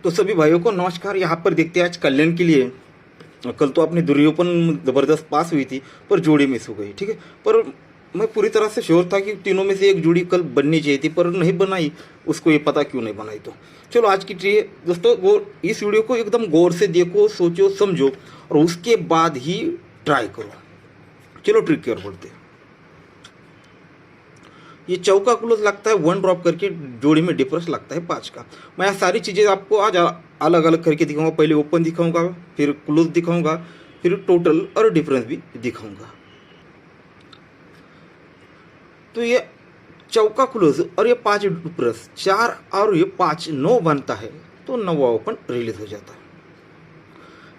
तो सभी भाइयों को नमस्कार। यहाँ पर देखते हैं आज कल्याण के लिए। कल तो अपनी दुर्योपन जबरदस्त पास हुई थी पर जोड़ी मिस हो गई, ठीक है। पर मैं पूरी तरह से श्योर था कि तीनों में से एक जोड़ी कल बननी चाहिए थी, पर नहीं बनाई। उसको ये पता क्यों नहीं बनाई। तो चलो आज की ट्रिक दोस्तों, इस वीडियो को एकदम गौर से देखो, सोचो, समझो और उसके बाद ही ट्राई करो। चलो ट्रिक की ओर बढ़ते हैं। ये चौका क्लोज लगता है 1 ड्रॉप करके, जोड़ी में डिफरेंस लगता है 5 का। मैं यहाँ सारी चीज़ें आपको आज अलग अलग करके दिखाऊंगा। पहले ओपन दिखाऊंगा, फिर क्लोज दिखाऊंगा, फिर टोटल और डिफरेंस भी दिखाऊंगा। तो ये चौका क्लोज और ये 5 डिफरेंस 4 और ये 5 9 बनता है, तो 9वां ओपन रिलीज हो जाता है।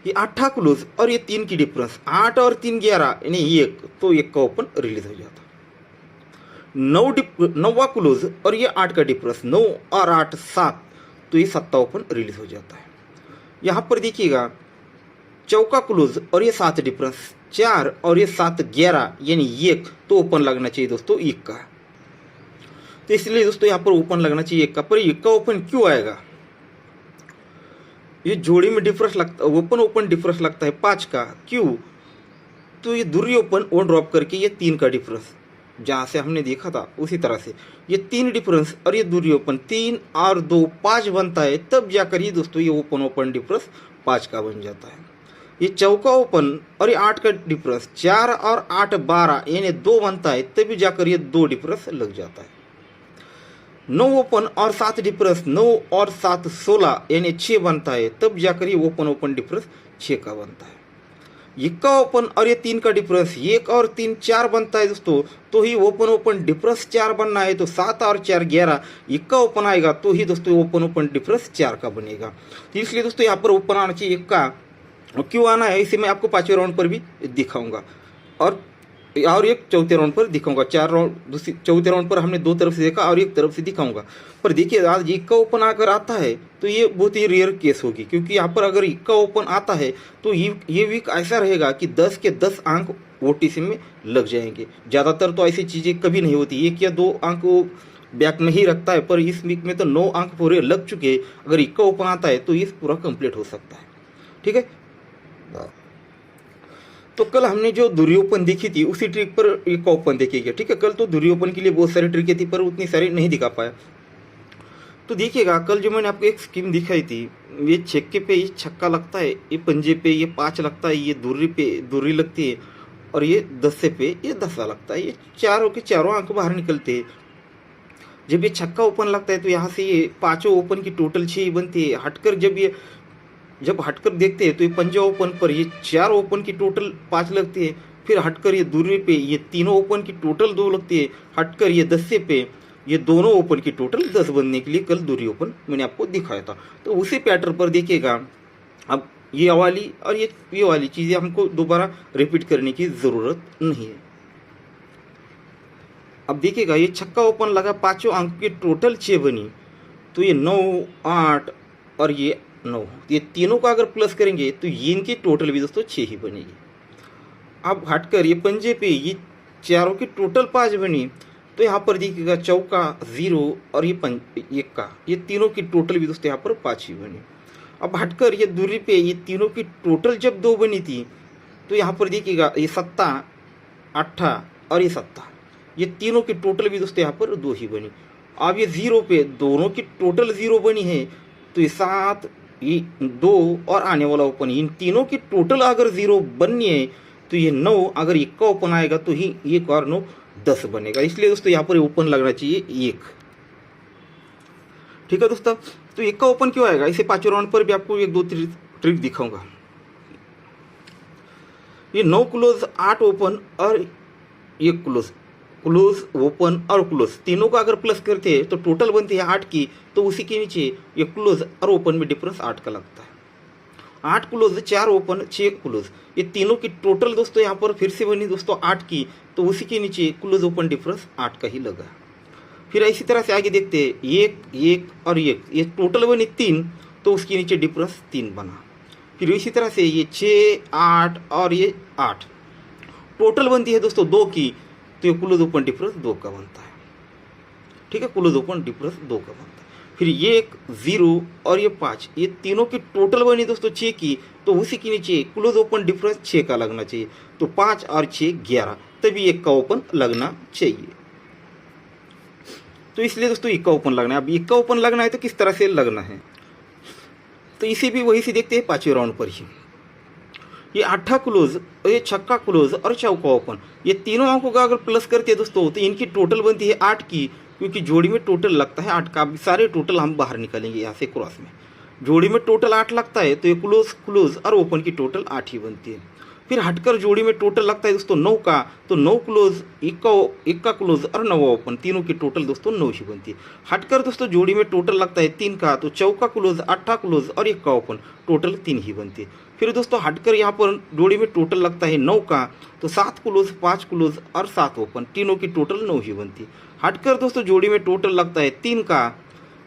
ये 8 क्लोज और ये 3 की डिफरेंस 8 और 3 11 यानी 1, तो 1 का ओपन रिलीज हो जाता है। 9वां क्लोज और ये 8 का डिफरेंस 9 और 8 7, तो ये 7 ओपन रिलीज हो जाता है। यहाँ पर देखिएगा चौका क्लोज और ये 7 डिफरेंस 4 और ये 7 11 यानी 1, तो ओपन लगना चाहिए दोस्तों 1 का। तो इसलिए दोस्तों यहाँ पर ओपन लगना चाहिए 1 का। पर 1 का ओपन क्यों आएगा? ये जोड़ी में डिफरेंस लगता, ओपन डिफरेंस लगता है 5 का, क्यों? तो ये दूरी ओपन वो ड्रॉप करके ये 3 का डिफरेंस जहाँ से हमने देखा था उसी तरह से ये 3 डिफरेंस और ये दूरी ओपन 3 और 2 5 बनता है, तब जाकर ये दोस्तों ये ओपन डिफरेंस 5 का बन जाता है। ये चौका ओपन और ये 8 का डिफरेंस 4 और 8 12 यानी 2 बनता है, तभी जाकर ये 2 डिफरेंस लग जाता है। 9 ओपन और 7 डिफरेंस 9 और 7 16 यानी 6 बनता है, तब जाकर ये ओपन डिफरेंस 6 का बनता है। 1 का ओपन और ये 3 का डिफरेंस 1 और 3 4 बनता है दोस्तों, तो ही ओपन डिफरेंस 4 बनना है, तो 7 और 4 11 1 का ओपन आएगा, तो ही दोस्तों ओपन डिफरेंस 4 का बनेगा। तो इसलिए दोस्तों यहाँ पर ओपन आना चाहिए 1 का। क्यों आना है इसे मैं आपको 5वें राउंड पर भी दिखाऊंगा और एक चौथे राउंड पर दिखाऊंगा। 4 राउंड चौथे राउंड पर हमने 2 तरफ से देखा और 1 तरफ से दिखाऊंगा। पर देखिए आज 1 का ओपन अगर आता है तो ये बहुत ही रेयर केस होगी, क्योंकि यहाँ पर अगर 1 का ओपन आता है तो ये वीक ऐसा रहेगा कि 10 के 10 अंक ओटीसी में लग जाएंगे। ज़्यादातर तो ऐसी चीज़ें कभी नहीं होती, 1 या 2 अंक वो बैक में ही रखता है, पर इस वीक में तो 9 अंक पूरे लग चुके हैं। अगर 1 का ओपन आता है तो ये पूरा कंप्लीट हो सकता है, ठीक है। तो कल हमने जो दुर्योपन देखी थी उसी ट्रिक पर एक ओपन देखिएगा, ठीक है। कल तो दुर्योपन के लिए बहुत सारी ट्रिकें थी, पर उतनी सारी नहीं दिखा पाया। तो देखिएगा कल जो मैंने आपको एक स्कीम दिखाई थी, ये छक्के पे ये छक्का लगता है, ये पंजे पे ये 5 लगता है, ये दूरी पे दूरी लगती है और ये 10 पे ये 10 लगता है। ये चारों के चारों अंक बाहर निकलते हैं। जब ये छक्का ओपन लगता है तो यहाँ से ये 5 ओपन की टोटल 6 बनती है। हटकर जब हटकर देखते हैं तो ये पंजा ओपन पर ये 4 ओपन की टोटल 5 लगती है। फिर हटकर ये दूरी पे ये तीनों ओपन की टोटल 2 लगती है। हटकर ये 10 पे ये दोनों ओपन की टोटल 10 बनने के लिए कल दूरी ओपन मैंने आपको दिखाया था। तो उसी पैटर्न पर देखिएगा अब ये वाली और ये वाली चीज़ें हमको दोबारा रिपीट करने की ज़रूरत नहीं है। अब देखिएगा ये छक्का ओपन लगा, 5 अंक की टोटल 6 बनी, तो ये 9 8 और ये 9, ये तीनों का अगर प्लस करेंगे तो ये इनकी टोटल भी दोस्तों 6 ही बनेगी। अब हटकर ये पंजे पे ये चारों की टोटल 5 बनी, तो यहाँ पर देखिएगा चौका 0 और ये 1 का ये तीनों की टोटल भी दोस्तों यहाँ पर 5 ही बनी। अब हटकर ये दूरी पे ये तीनों की टोटल जब 2 बनी थी, तो यहाँ पर देखिएगा ये 7 8 और ये 7, ये तीनों की टोटल भी दोस्तों यहाँ पर 2 ही बनी। अब ये 0 पे दोनों की टोटल 0 बनी है, तो ये 7 ये 2 और आने वाला ओपन, इन तीनों की टोटल अगर 0 बननी है तो ये 9 अगर 1 का ओपन आएगा तो ही 1 और 9 10 बनेगा। इसलिए दोस्तों यहाँ पर ओपन लगना चाहिए 1, ठीक है दोस्तों। तो 1 का ओपन क्यों आएगा, इसे 5वें राउंड पर भी आपको 1 2 ट्रिक दिखाऊंगा। ये 9 क्लोज 8 ओपन और 1 क्लोज ओपन और क्लोज तीनों का अगर प्लस करते हैं तो टोटल बनती है 8 की, तो उसी के नीचे ये क्लोज और ओपन में डिफरेंस 8 का लगता है। 8 क्लोज 4 ओपन 6 क्लोज, ये तीनों की टोटल दोस्तों यहाँ पर फिर से बनी दोस्तों 8 की, तो उसी के नीचे क्लोज ओपन डिफरेंस 8 का ही लगा। फिर इसी तरह से आगे देखते हैं 1 1 और 1, ये टोटल बनी 3, तो उसके नीचे डिफरेंस 3 बना। फिर इसी तरह से ये 6 8 और ये 8 टोटल बनती है दोस्तों 2 की, तो ये क्लोज ओपन डिफरेंस 2 का बनता है, ठीक है। क्लोज ओपन डिफरेंस 2 का बनता है। फिर ये एक 0 और ये 5, ये तीनों की टोटल बनी दोस्तों 6 की, तो उसी के नीचे क्लोज ओपन डिफरेंस 6 का लगना चाहिए। तो 5 और 6 11, तभी एक का ओपन लगना चाहिए। तो इसलिए दोस्तों एक का ओपन लगना है। अब एक का ओपन लगना है तो किस तरह से लगना है, तो इसे भी वही से देखते हैं 5वें राउंड पर ही। ये 8 क्लोज और ये छक्का क्लोज और चौका ओपन, ये तीनों अंकों का अगर प्लस करते हैं दोस्तों तो इनकी टोटल बनती है 8 की, क्योंकि जोड़ी में टोटल लगता है 8 का। अब सारे टोटल हम बाहर निकालेंगे यहाँ से क्रॉस में। जोड़ी में टोटल 8 लगता है तो ये क्लोज क्लोज और ओपन की टोटल 8 ही बनती है। फिर हटकर जोड़ी में टोटल लगता है दोस्तों 9 का, तो 9 क्लोज, एक का क्लोज और 9 ओपन, तीनों की टोटल दोस्तों 9 ही बनती है। हटकर दोस्तों जोड़ी में टोटल लगता है 3 का, तो चौका क्लोज, 8 क्लोज और 1 का ओपन, टोटल 3 ही बनती है। फिर दोस्तों हटकर यहाँ पर जोड़ी में टोटल लगता है 9 का, तो 7 क्लोज, 5 क्लोज और 7 ओपन, तीनों की टोटल 9 ही बनती है। हटकर दोस्तों जोड़ी में टोटल लगता है 3 का,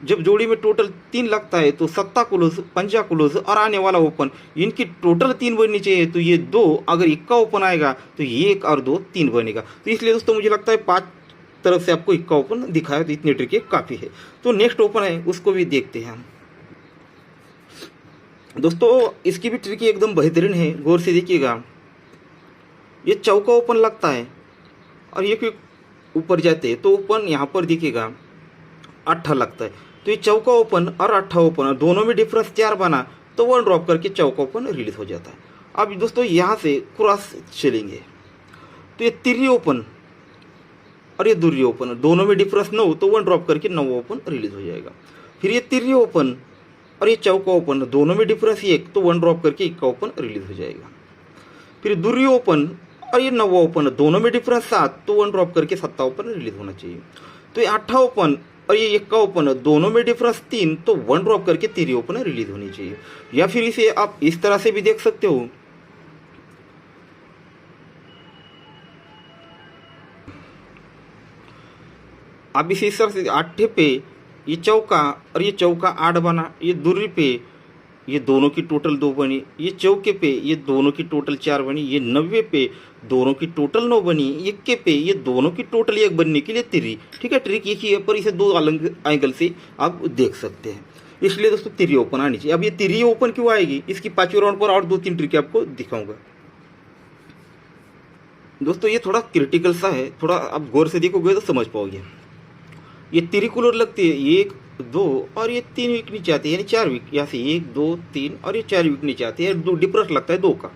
जब जोड़ी में टोटल 3 लगता है तो 7 क्लोज, 5 क्लोज और आने वाला ओपन, इनकी टोटल 3 बननी चाहिए। तो ये 2, अगर 1 का ओपन आएगा तो ये 1 और 2 3 बनेगा। तो इसलिए दोस्तों मुझे लगता है 5 तरफ से आपको 1 का ओपन दिखाया, तो इतनी ट्रिक काफ़ी है। तो नेक्स्ट ओपन है उसको भी देखते हैं हम दोस्तों। इसकी भी ट्रिक एकदम बेहतरीन है, गौर से देखिएगा। ये चौका ओपन लगता है और ये क्यों ऊपर जाते हैं, तो ओपन यहाँ पर देखिएगा 8 लगता है, तो ये चौका ओपन और 8 ओपन दोनों में डिफरेंस 4 बना, तो 1 ड्रॉप करके चौका ओपन रिलीज हो जाता है। अब दोस्तों यहाँ से क्रॉस चलेंगे, तो ये तिर्री ओपन और ये दुर्री ओपन, दोनों में डिफरेंस 9, तो 1 ड्रॉप करके 9 ओपन रिलीज हो जाएगा। फिर ये तिर्री ओपन और ये चौका ओपन, दोनों में डिफरेंस 1, तो 1 ड्रॉप करके 1 का ओपन रिलीज हो जाएगा। फिर दुर्री ओपन और ये 9 ओपन, दोनों में डिफरेंस 7, तो 1 ड्रॉप करके 7 ओपन रिलीज होना चाहिए। तो ये 8 ओपन और ये 1 का ओपन, दोनों में डिफरेंस 3, तो 1 ड्रॉप करके 3 ओपन रिलीज होनी चाहिए। या फिर इसे आप इस तरह से भी देख सकते हो, आप इसे इस तरह से 8 पे ये चौका और ये चौका 8 बना, ये दुर्री पे ये दोनों की टोटल 2 बनी, ये चौके पे ये दोनों की टोटल 4 बनी, ये 90 पे दोनों की टोटल 9 बनी, 1 पे ये दोनों की टोटल 1 बनने के लिए 3। ठीक है, ट्रिक एक ही है पर इसे 2 अलग एंगल से आप देख सकते हैं। इसलिए दोस्तों 3 ओपन आनी चाहिए। अब ये 3 ओपन क्यों आएगी, इसकी 5वें राउंड पर और 2-3 ट्रिक आपको दिखाऊंगा दोस्तों। ये थोड़ा क्रिटिकल सा है, थोड़ा आप गौर से देखोगे तो समझ पाओगे। ये त्रिकोण लगती है, 1 2 और ये 3 वीक नीचे आती है, यानी 4 वीक, यहाँ से 1 2 3 और ये 4 वीक नीचे आती है, 2 डिफरेंस लगता है 2 का।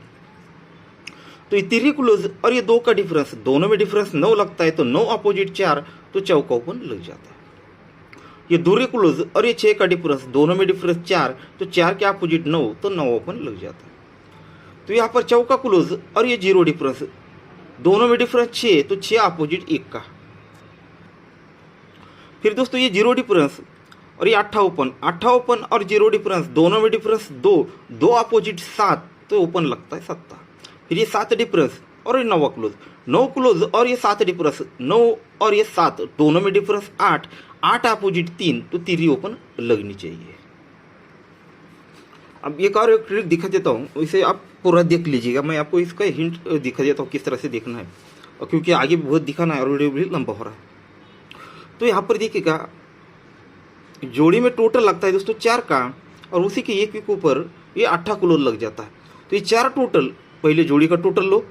तो ये त्रिकोण और ये 2 का डिफरेंस, दोनों में डिफरेंस 9 लगता है, तो 9 अपोजिट 4, तो चौका ओपन लग जाता है। ये दूरी क्लोज और ये 6 का डिफरेंस, दोनों में डिफरेंस 4, तो 4 के अपोजिट 9, तो 9 ओपन लग जाता है। तो यहाँ पर चौका क्लोज और ये 0 डिफरेंस, दोनों में डिफरेंस 6, तो 6 अपोजिट 1 का। फिर दोस्तों ये 0 डिफरेंस और ये 8 ओपन और 0 डिफरेंस, दोनों में डिफरेंस 2 अपोजिट 7, तो ओपन लगता है 7। फिर ये 7 डिफरेंस और ये 9 क्लोज और ये 7 डिफरेंस, 9 और ये 7, दोनों में डिफरेंस 8 अपोजिट 3, तो 3 ओपन लगनी चाहिए। अब एक और ट्रिक दिखा देता हूँ, इसे आप पूरा देख लीजिएगा। मैं आपको इसका हिंट दिखा देता हूँ किस तरह से देखना है, और क्योंकि आगे बहुत दिखाना है और वीडियो भी लंबा हो रहा है। तो यहाँ पर देखिएगा जोड़ी में टोटल लगता है दोस्तों 4 का, और उसी के एक वीक ऊपर ये 8 क्लोज लग जाता है। तो ये 4 टोटल, पहले जोड़ी का टोटल लो,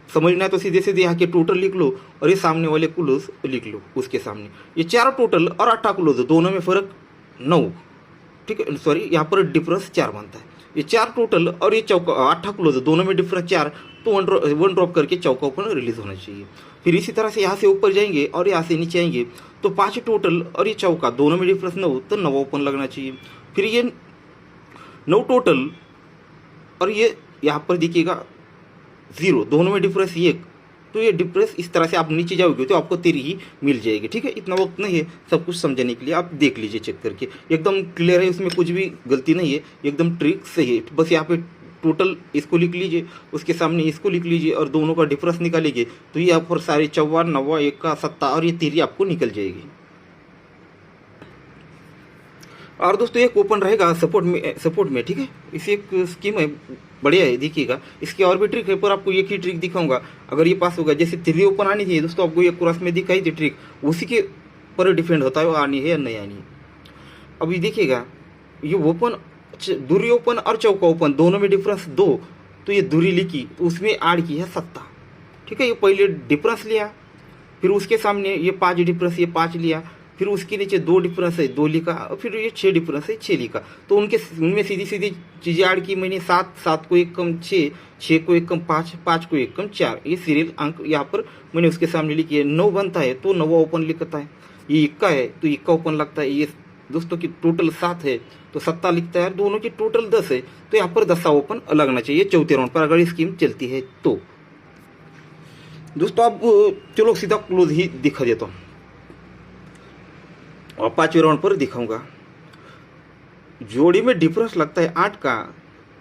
समझना है तो सीधे सीधे यहाँ के टोटल लिख लो और ये सामने वाले क्लोज लिख लो उसके सामने। ये 4 टोटल और 8 क्लोज, दोनों में फर्क 9, ठीक है, सॉरी यहाँ पर डिफरेंस 4 बनता है। ये 4 टोटल और ये चौका 8 क्लोज, दोनों में डिफरेंस 4, तो 1 ड्रॉप करके चौका ओपन रिलीज होना चाहिए। फिर इसी तरह से यहाँ से ऊपर जाएंगे और यहाँ से नीचे आएंगे, तो 5 टोटल और ये चौका, दोनों में डिफरेंस 9, तो 9 ओपन लगना चाहिए। फिर ये 9 टोटल और ये यहाँ पर देखिएगा 0, दोनों में डिफरेंस 1, तो ये डिफरेंस इस तरह से आप नीचे जाओगे तो आपको 3 ही मिल जाएगी। ठीक है, इतना वक्त नहीं है सब कुछ समझने के लिए, आप देख लीजिए चेक करके, एकदम क्लियर है, इसमें कुछ भी गलती नहीं है, एकदम ट्रिक सही है। बस यहाँ पे टोटल इसको लिख लीजिए, उसके सामने इसको लिख लीजिए और दोनों का डिफरेंस निकालिए, तो ये यहाँ पर सारे 54, 9, 1 का 7 और ये 3 आपको निकल जाएगी। और दोस्तों एक ओपन रहेगा सपोर्ट में, ठीक है, इसे एक स्कीम है, बढ़िया है, देखिएगा। इसकी और भी ट्रिक है, पर आपको एक ही ट्रिक दिखाऊंगा। अगर ये पास होगा, जैसे 3 ओपन आनी थी दोस्तों, आपको ये क्रॉस में दिखाई थी ट्रिक, उसी के पर डिपेंड होता है वो आनी है या नहीं आनी है। अभी देखिएगा ये ओपन, दूरी ओपन और चौका ओपन दोनों में डिफरेंस 2, तो ये दूरी लिखी तो उसमें ऐड की है 7। ठीक है, ये पहले डिफरेंस लिया, फिर उसके सामने ये 5 डिफरेंस, ये 5 लिया, फिर उसके नीचे 2 डिफरेंस है 2 लिखा, और फिर ये 6 डिफरेंस है 6 लिखा। तो उनमें सीधी सीधी चीज़ें ऐड की मैंने, 7, 7 को 1 कम 6, 6 को 1 कम 5, 5 को 1 कम 4, ये सीरियल अंक यहाँ पर मैंने उसके सामने लिखी है। 9 बनता है तो 9 ओपन लिखता है, ये इक्का है तो इक्का ओपन लगता है। ये दोस्तों की टोटल 7 है तो 7 लिखता है, दोनों की टोटल 10 है तो यहाँ पर 10 ओपन लगना चाहिए चौथे राउंड पर अगर ये स्कीम चलती है तो। दोस्तों अब चलो सीधा क्लोज ही दिखा देता हूँ और 5वें राउंड पर दिखाऊंगा। जोड़ी में डिफरेंस लगता है 8 का,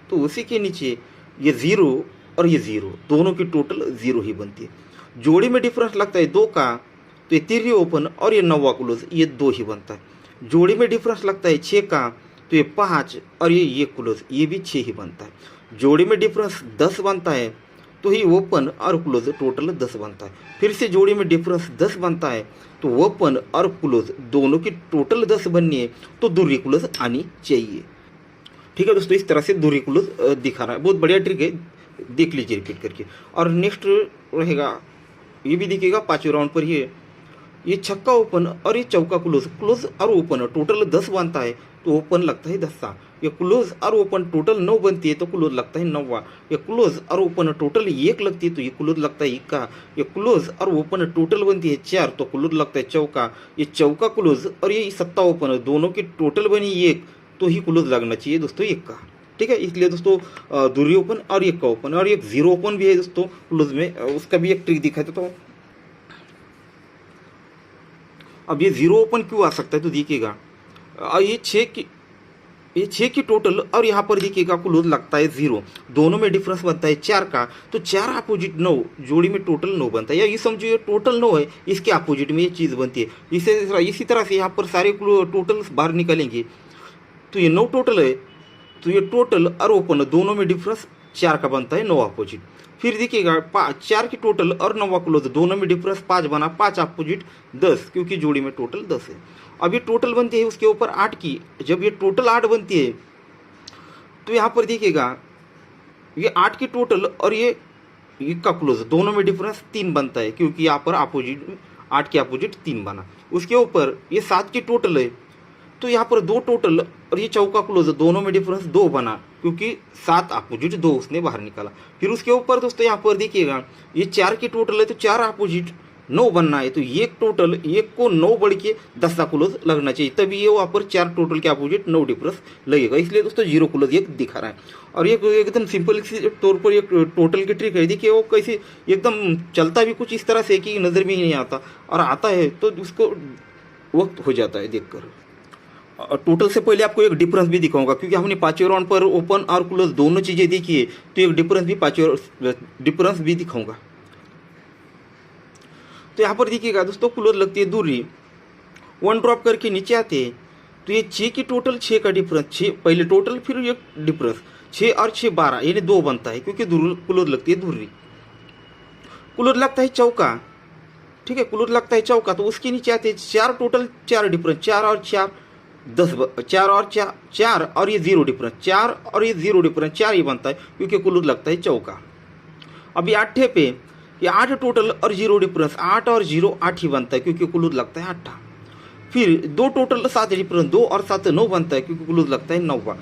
तो उसी के नीचे ये 0 और ये 0 दोनों की टोटल 0 ही बनती है। जोड़ी में डिफरेंस लगता है 2 का, तो ये 3 ओपन और ये 9वां क्लोज ये 2 ही बनता है। जोड़ी में डिफरेंस लगता है 6 का, तो ये 5 और ये क्लोज ये भी 6 ही बनता है। जोड़ी में डिफरेंस 10 बनता है, तो ही ओपन और क्लोज टोटल 10 बनता है। फिर से जोड़ी में डिफरेंस 10 बनता है, तो ओपन और क्लोज दोनों की टोटल 10 बननी है, तो दूरी क्लोज आनी चाहिए। ठीक है दोस्तों, इस तरह से दूरी क्लोज दिखा रहा है, बहुत बढ़िया ट्रिक है, देख लीजिए रिपीट करके। और नेक्स्ट रहेगा, ये भी दिखेगा 5वें राउंड पर ही, ये छक्का ओपन और ये चौका क्लोज, क्लोज और ओपन टोटल 10 बनता है तो ओपन लगता है 10। ये क्लोज और ओपन टोटल 9 बनती है तो क्लोज लगता है 9वां। ये क्लोज और ओपन टोटल 1 लगती है तो ये क्लोज लगता है 1 का। ये क्लोज और ओपन टोटल बनती है 4 तो क्लोज लगता है चौका। ये चौका क्लोज और ये 7 ओपन दोनों की टोटल बनी 1 तो ही क्लोज लगना चाहिए दोस्तों 1 का। ठीक है, इसलिए दोस्तों दूरी ओपन और 1 का ओपन और एक 0 ओपन भी है दोस्तों क्लोज में, उसका भी एक ट्रिक दिखाया था। तो अब ये 0 ओपन क्यों आ सकता है तो देखिएगा, ये 6 की टोटल और यहाँ पर देखिएगा क्लोज लगता है 0, दोनों में डिफरेंस बनता है 4 का, तो 4 अपोजिट 9 जोड़ी में टोटल 9 बनता है। या ये समझो ये टोटल 9 है, इसके अपोजिट में ये चीज़ बनती है। इसी तरह से यहाँ पर सारे टोटल बाहर निकलेंगे, तो ये 9 टोटल है, तो ये टोटल और ओपन दोनों में डिफरेंस 4 का बनता है 9 अपोजिट। फिर देखिएगा 4 की टोटल और 9वां क्लोज दोनों में डिफरेंस 5 बना, 5 अपोजिट 10 क्योंकि जोड़ी में टोटल 10 है। अब ये टोटल बनती है उसके ऊपर 8 की, जब ये टोटल 8 बनती है तो यहाँ पर देखिएगा ये 8 की टोटल और ये का क्लोज दोनों में डिफरेंस 3 बनता है क्योंकि यहाँ पर अपोजिट 8 के अपोजिट 3 बना। उसके ऊपर ये 7 की टोटल है, तो यहाँ पर 2 टोटल और ये चौका क्लोज दोनों में डिफरेंस 2 बना क्योंकि 7 अपोजिट 2 उसने बाहर निकाला। फिर उसके ऊपर दोस्तों यहाँ पर देखिएगा ये 4 की टोटल है तो 4 अपोजिट 9 बनना है, तो एक टोटल 1 को 9 बढ़ के 10 का क्लोज लगना चाहिए, तभी ये वहाँ पर 4 टोटल के अपोजिट 9 डिफरेंस लगेगा। इसलिए दोस्तों 0 क्लोज एक दिखा रहा है। और ये एकदम सिंपल तौर पर एक टोटल की ट्रिक है। देखिए वो कैसे एकदम चलता भी कुछ इस तरह से कि नज़र में ही नहीं आता, और आता है तो उसको वक्त हो जाता है देखकर। टोटल से पहले आपको एक डिफरेंस भी दिखाऊंगा क्योंकि हमने 5वें राउंड पर ओपन और क्लोज दोनों चीज़ें देखी है, तो एक डिफरेंस भी 5वें डिफरेंस भी दिखाऊंगा। तो यहाँ पर देखिएगा दोस्तों क्लोज लगती है दूरी, 1 ड्रॉप करके नीचे आते हैं तो ये 6 की टोटल 6 का डिफरेंस, 6 पहले टोटल फिर एक डिफरेंस 6 और 6 12 यानी 2 बनता है क्योंकि क्लोज लगती है दूरी। क्लोज लगता है चौका, ठीक है, क्लोज लगता है चौका तो उसके नीचे आते हैं 4 टोटल 4 डिफरेंस, 4 और 4 10, 4 और 4 और ये 0 डिफरेंस, 4 और ये 0 डिफरेंस 4 ही बनता है क्योंकि क्लोज लगता है चौका। अभी 8 पे ये 8 टोटल और 0 डिफरेंस, 8 और 0 8 ही बनता है क्योंकि क्लोज लगता है 8। फिर 2 टोटल 7 डिफरेंस, 2 और 7 9 बनता है क्योंकि क्लोज लगता है 9वां।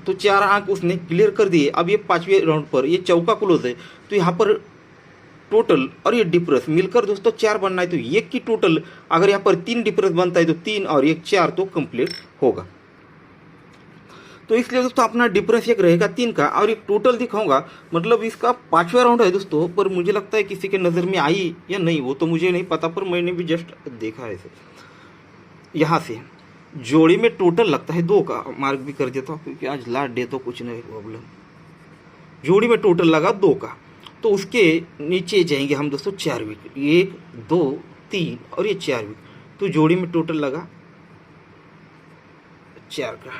तो 4 अंक उसने क्लियर कर दिए। अब ये 5वें राउंड पर ये चौका क्लोज है, तो यहाँ पर टोटल और ये डिफरेंस मिलकर दोस्तों 4 बनना है, तो 1 की टोटल अगर यहाँ पर 3 डिफरेंस बनता है तो 3 और 1 4 तो कंप्लीट होगा। तो इसलिए दोस्तों अपना डिफरेंस एक रहेगा 3 का और एक टोटल दिखाऊंगा, मतलब इसका 5वां राउंड है दोस्तों। पर मुझे लगता है किसी के नज़र में आई या नहीं वो तो मुझे नहीं पता, पर मैंने भी जस्ट देखा है इसे। यहाँ से जोड़ी में टोटल लगता है 2 का, मार्क भी कर देता हूँ क्योंकि आज लास्ट डे तो कुछ नहीं प्रॉब्लम। जोड़ी में टोटल लगा 2 का, तो उसके नीचे जाएंगे हम दोस्तों 4 विकेट, 1 2 3 और ये 4 विकेट, तो जोड़ी में टोटल लगा 4 का,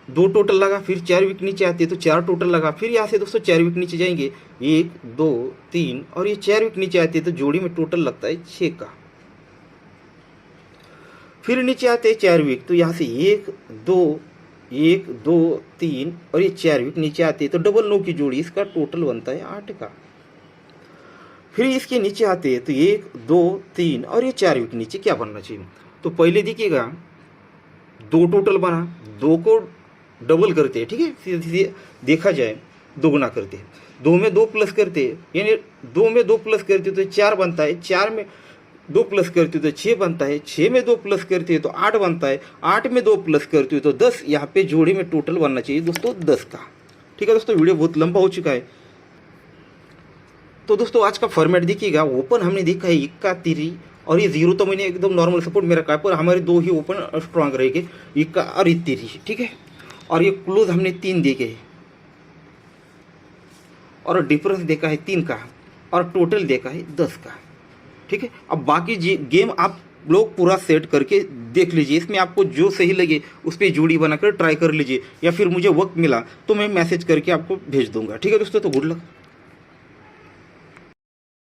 2 टोटल लगा, फिर 4 विकेट नीचे आते तो 4 टोटल लगा, फिर यहाँ से दोस्तों 4 विकेट नीचे जाएंगे 1 2 3 और ये 4 विकेट नीचे आते तो जोड़ी में टोटल लगता है 6 का। फिर नीचे आते हैं 4 वीक, तो यहाँ से 1 2 3 और ये 4 वीक नीचे आते हैं, तो डबल 9 की जोड़ी, इसका टोटल बनता है 8 का। फिर इसके नीचे आते हैं तो 1 2 3 और ये 4 वीक नीचे क्या बनना चाहिए। तो पहले देखिएगा 2 टोटल बना, 2 को डबल करते हैं, ठीक है, सीधे सीधे देखा जाए दोगुना करते हैं, 2 में 2 प्लस करते हैं, यानी 2 में 2 प्लस करते हैं तो 4 बनता है, 4 में 2 प्लस करते हो तो 6 बनता है, 6 में 2 प्लस करते हैं तो 8 बनता है, 8 में 2 प्लस करते हो तो 10। यहाँ पे जोड़ी में टोटल बनना चाहिए दोस्तों 10 का। ठीक है दोस्तों, वीडियो बहुत लंबा हो चुका है। तो दोस्तों आज का फॉर्मेट देखिएगा, ओपन हमने देखा है इक्का तिरी और ये 0 तो मैंने एकदम नॉर्मल सपोर्ट में रखा है, पर हमारे 2 ही ओपन स्ट्रांग रहेंगे, इक्का और ये तिरी, ठीक है। और ये क्लोज हमने 3 देखे और डिफरेंस देखा है 3 का और टोटल देखा है 10 का, ठीक है। अब बाकी गेम आप लोग पूरा सेट करके देख लीजिए, इसमें आपको जो सही लगे उस पर जोड़ी बनाकर ट्राई कर लीजिए, या फिर मुझे वक्त मिला तो मैं मैसेज करके आपको भेज दूंगा। ठीक है दोस्तों, तो गुड लक।